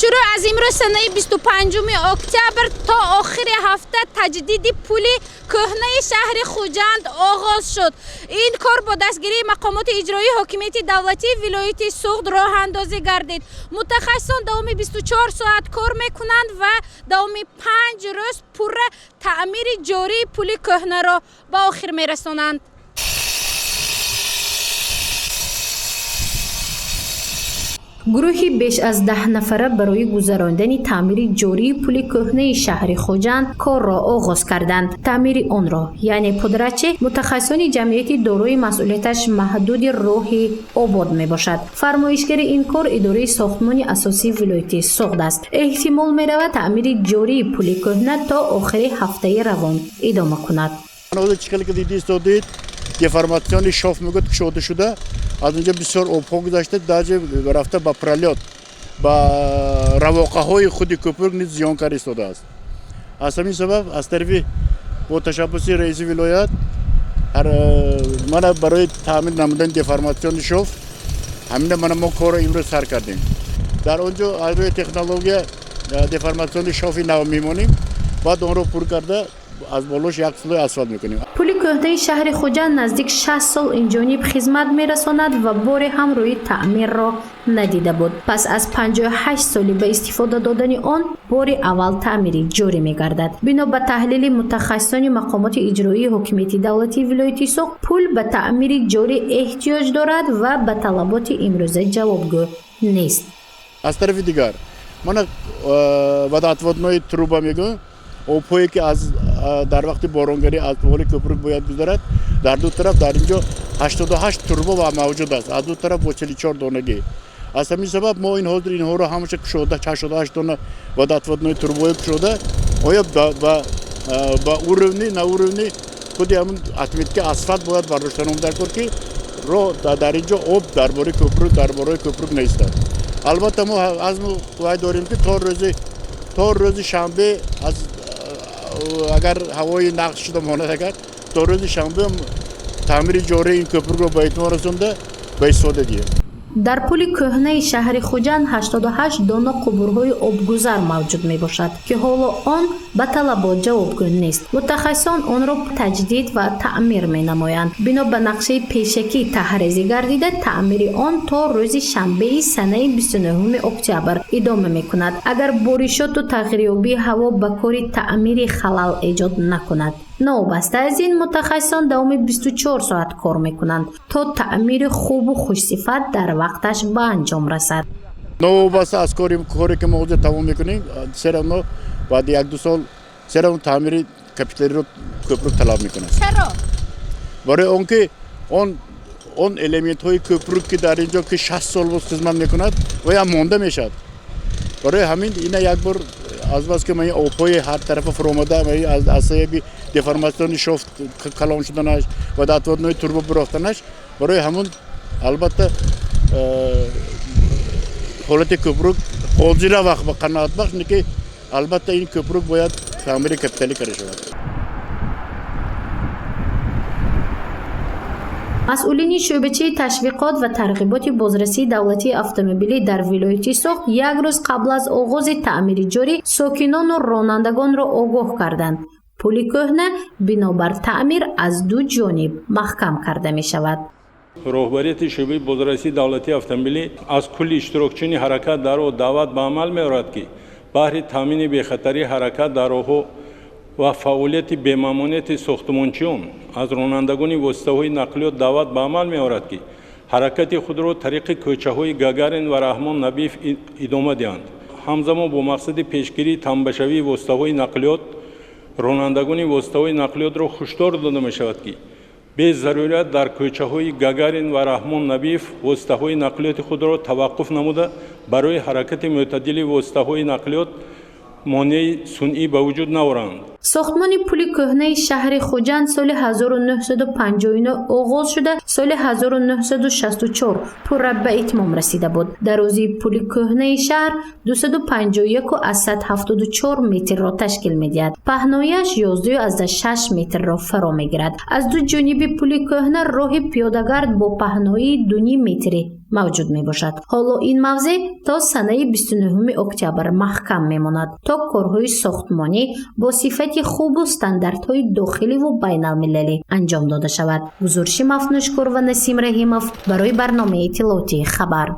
شروع از امروز سنه 25 اکتبر تا آخر هفته تجدید پل کهنه شهر خوجند آغاز شد. این کار با دستگیری مقامات اجرایی حاکمیت دولتی ولایت سوخت راه اندازی گردید. متخصصان دوام 24 ساعت کار میکنند و دوام 5 روز پر تعمیر جاری پل کهنه را به آخر میرسانند. گروهی بیش از 10 نفره برای گذراندن تعمیر جاری پل کهنه شهر خوجند کار را آغاز کردند. تعمیر آن را یعنی پدرچه متخصصان جمعیت دارای مسئولیتش محدود راه آباد می باشد. فرمایشگر این کار اداره ساختمان اساسی ولایت سوخت است. احتمال می رود تعمیر جاری پل کهنه تا آخر هفته روان ادامه کند. Деформационный шов могут кшоды шуда, а даже бисёр обхог даште, даже рафта ба пролёт, ба равоқаҳои худи кӯприк низ зиёнкарӣ истодааст. Аз ҳамин сабаб аз тарафи бо ташаббуси раиси вилоят мана барои таъмин намудани деформациони шов ҳамина мана мо корро имрӯз сар кардем. Дар он ҷо аз рӯи технология деформациони шови нав мемонем, баъд онро пур карда از بالوش یک سلوی اسفالت میکنیم. پل کهنه شهر خوجند نزدیک 60 سال این جانب خدمت میرساند و بار هم روی تعمیر را ندیده بود. پس از 58 سالی به استفاده دادن آن بار اول تعمیری جاری میگردد. بنا به تحلیل متخصصان مقامات اجرایی حاکمیت دولتی ولایت سوخت پل به تعمیر جاری احتیاج دارد و به طلبات امروزه جوابگو نیست. از طرف دیگر من водоотводной труба میگم اوپایی که از در وقت بارانگری از طول کوپرک باید گذرد در دو طرف در اینجا 88 توربو موجود است از دو طرف با 44 دانگی از همین سبب ما این حاضر اینها رو همش کشوده 88 دانه водоотводной توربوی کشوده آیا با уровни на уровни خودی همون اتمیت که اسفالت باید برداشتن در کار که رو در اینجا آب درباره کوپرک نیست. البته ما از ما داریم که تا روز شنبه از اگر هوای نقد شده ماند اگر تا روز شنبه تعمیر جاری این کوپرک رو به اتمام رسونده به استفاده گیریم. در پل کهنه شهر خوجند 88 دانه قبورهای آبگذر موجود می باشد که حالا آن به طلبات جوابگو نیست. متخصصان آن را تجدید و تعمیر می نمایند. بنا به نقشه پیشکی تحریزی گردیده تعمیر آن تا روز شنبه سنه 29 اکتبر ادامه می کند اگر بارشات و تغییریابی هوا به کار تعمیر خلل ایجاد نکند. نوبسته از این متخصصان دوام 24 ساعت کار میکنند تا تعمیر خوب و خوش صفت در وقتش به انجام رسد. نوبسته از کاری که ما تمام میکنیم سرانو بعد یک دو سال سرانو تعمیر کپیتالی رو کوپرک طلب میکنه. چرا؟ برای آنکه اون المنت های کوپرک که در اینجا که 60 سال بود خدمت میکند و یا مانده میشد. برای همین اینا یک بار از بس که من اوپای هر طرف فرومده من از اسباب деформациони шов калон шуданаш водоотводной турбо бирохтанаш барои ҳамон албатта ҳолати кӯприк ҳозира вақт ба қаноатбахш не ки албатта ин кӯприк бояд таъмири капиталӣ карда шавад. مسئولین شعبه تشویقات و ترغیبات بازرسی دولتی اتومبیلی در ولایت سوخت یک روز قبل از آغاز تعمیر جاری ساکنان و رانندگان را آگاه کردند. پل کهنه بنابر تعمیر از دو جانب محکم کرده می شود. راهبریت شعبه بازرسی دولتی اتومبیلی از کل اشتراکچیانی حرکت در او دعوت به عمل می آورد که بهر تامین بی‌خطری حرکت در راه و فعالیت بی‌مامونیت ساختمانچیان از رانندگان واسطه‌های نقلیات دعوت به عمل می آورد که حرکت خود را طریق کوچه‌های گاگارین و رحمان نبیف ادامه دهند. همزمان با مقصد پیشگیری تنبشوی واسطه‌های نقلیات رانندگان واسطه‌های نقلیات را هشدار داده می شود که به ضرورت در کوچه‌های گاگارین و رحمان نبیف واسطه‌های نقلیات خود را توقف نموده برای حرکت معتدل واسطه‌های نقلیات مانع صنعی به وجود نآورند. ساختمان پل کهنه شهر خوجند سال 1959 آغاز شده سال 1964 پر به اتمام رسیده بود. درازی پل کهنه شهر 251.174 متر را تشکیل می‌دهد. پهنایش 11.6 متر را فرا می‌گیرد. از دو جانب پل کهنه راه پیاده‌گرد با پهنایی 2.5 متری мавҷуд мебошад. ҳоло ин мавзеъ то санаи 29 октябр маҳкам мемонад то корҳои сохтмонӣ бо сифати хубу стандартҳои дохиливу байналмилалӣ анҷом дода шавад. гузориши Мафнушкор ва Насим Раҳимов барои барномаи иттилоотии Хабар.